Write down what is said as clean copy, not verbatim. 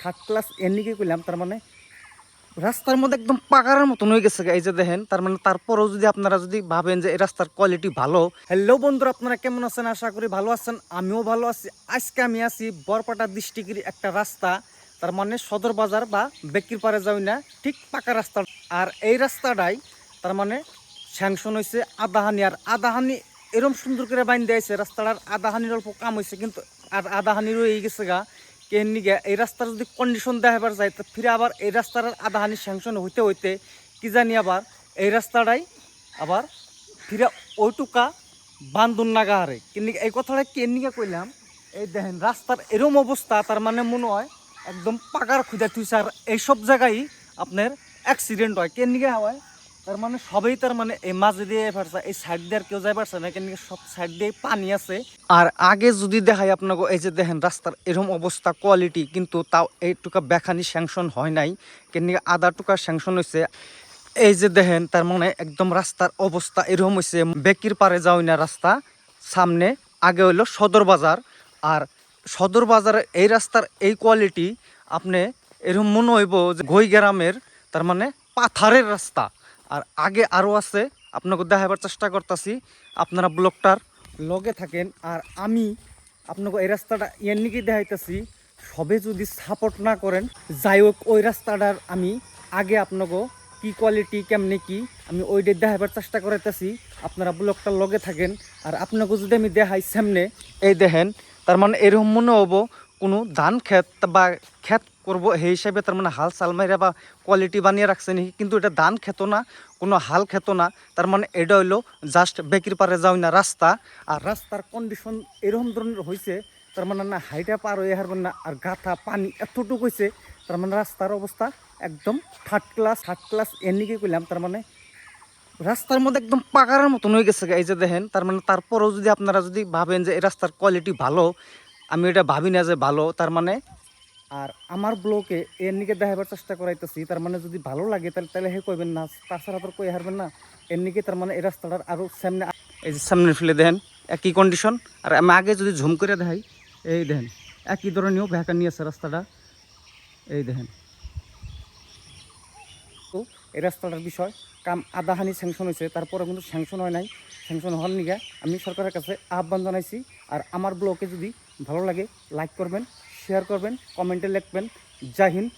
Third class এমনিকে কইলাম, তার মানে রাস্তার মধ্যে একদম পাকার মতন হয়ে গেছে। এই যে দেখেন, তার মানে তারপরেও যদি আপনারা যদি ভাবেন যে এই রাস্তার কোয়ালিটি ভালো। হ্যালো বন্ধুরা, আপনারা কেমন আছেন? আশা করি ভালো আছেন, আমিও ভালো আছি। আজকে আমি আছি বরপাটা ডিস্ট্রিক্টের একটা রাস্তা, তার মানে সদর বাজার বা বেকির পারে যাই না, ঠিক পাকা রাস্তা। আর এই রাস্তাটাই তার মানে স্যাংশন হয়েছে আদাহানি। আর আদাহানি এরম সুন্দর করে বাইন দিয়েছে রাস্তাটার, আদাহানির অল্প কাম হয়েছে, কিন্তু আর আদাহানি রয়ে গেছে গা কেননি গে। এই রাস্তার যদি কন্ডিশন দেখাবার যায় তো ফিরে আবার এই রাস্তার আদাহানি স্যাংশন হইতে হইতে কি জানি আবার এই রাস্তাটাই আবার ফিরে ওইটুকা বান্ধন নাগা হারে। কিন্তু এই কথাটা কেননিকে কইলাম, এই দেখেন রাস্তার এরম অবস্থা, তার মানে মনে হয় একদম পাকার খুঁজে তুইছে। আর এইসব জায়গায় আপনার অ্যাক্সিডেন্ট হয়। কেননিকে হয়, তার মানে সবাই তার মানে এই মাঝে দিয়ে পারছে, এই সাইড দিয়ে আর কেউ যাই পারছে না, কেন সব সাইড দিয়ে পানি আছে। আর আগে যদি দেখাই আপনাকে, এই যে দেখেন রাস্তার এরকম অবস্থা কোয়ালিটি, কিন্তু তাও এইটুকা বেখানি স্যাংশন হয় নাই, কেন আধা টুকা স্যাংশন হয়েছে। এই যে দেখেন, তার মানে একদম রাস্তার অবস্থা এরকম হয়েছে, বেকির পারে যাওই না রাস্তা সামনে। আগে হইলো সদর বাজার, আর সদর বাজারের এই রাস্তার এই কোয়ালিটি আপনি এরকম মনে হইব যে গই গ্রামের তার মানে পাথারের রাস্তা। আর আগে আরও আছে, আপনাকে দেখাবার চেষ্টা করতেছি, আপনারা ব্লকটার লগে থাকেন। আর আমি আপনাকে এই রাস্তাটা এমনিকে দেখাইতেছি, সবে যদি সাপোর্ট না করেন, যাই হোক ওই রাস্তাটার আমি আগে আপনাকে কি কোয়ালিটি কেমনে কি আমি ওইটা দেখাবার চেষ্টা করাইতেছি, আপনারা ব্লকটার লগে থাকেন। আর আপনাকে যদি আমি দেখাই সামনে, এই দেখেন, তার মানে এরকম মনে হবো কোনো ধান ক্ষেত বা ক্ষেত করবো সেই হিসাবে তার মানে হাল চাল মাইরা বা কোয়ালিটি বানিয়ে রাখছে নাকি, কিন্তু এটা ধান খেত না, কোনো হাল খেত না। তার মানে এটা হইলো জাস্ট বেকির পারে যাও না রাস্তা। আর রাস্তার কন্ডিশন এরকম ধরনের হয়েছে, তার মানে না হাইটা পার হয়ে হারবেন না, আর গাথা পানি এতটুকু হয়েছে, তার মানে রাস্তার অবস্থা একদম থার্ড ক্লাস এমনিকে কইলাম। তার মানে রাস্তার মধ্যে একদম পাকার মতন হয়ে গেছে। এই যে দেখেন, তার মানে তারপরেও যদি আপনারা যদি ভাবেন যে এই রাস্তার কোয়ালিটি ভালো, আমি এটা ভাবি না যে ভালো। তার মানে আর আমার ব্লকে এর নিকে দেখাবার চেষ্টা করাইতেছি, তার মানে যদি ভালো লাগে তাহলে তাহলে হে কইবেন না, তাছাড়া তো কই হারবেন না। এর নিকে তার মানে এই রাস্তাটার আরও সামনে, এই যে সামনে ফেলে দেখেন একই কন্ডিশন। আর আমি আগে যদি ঝুম করে দেখাই, এই দেখেন একই ধরনেরও ভ্যাকা নিয়ে আছে রাস্তাটা, এই দেখেন। তো এই রাস্তাটার বিষয় কাম আদাহানি স্যাংশন হয়েছে, তারপরে কিন্তু স্যাংশন হয় নাই। স্যাংশন হওয়ার নিগে আমি সরকারের কাছে আহ্বান জানাইছি। আর আমার ব্লগে যদি ভালো লাগে লাইক করবেন, শেয়ার করবেন, কমেন্টে লিখবেন। জয় হিন্দ।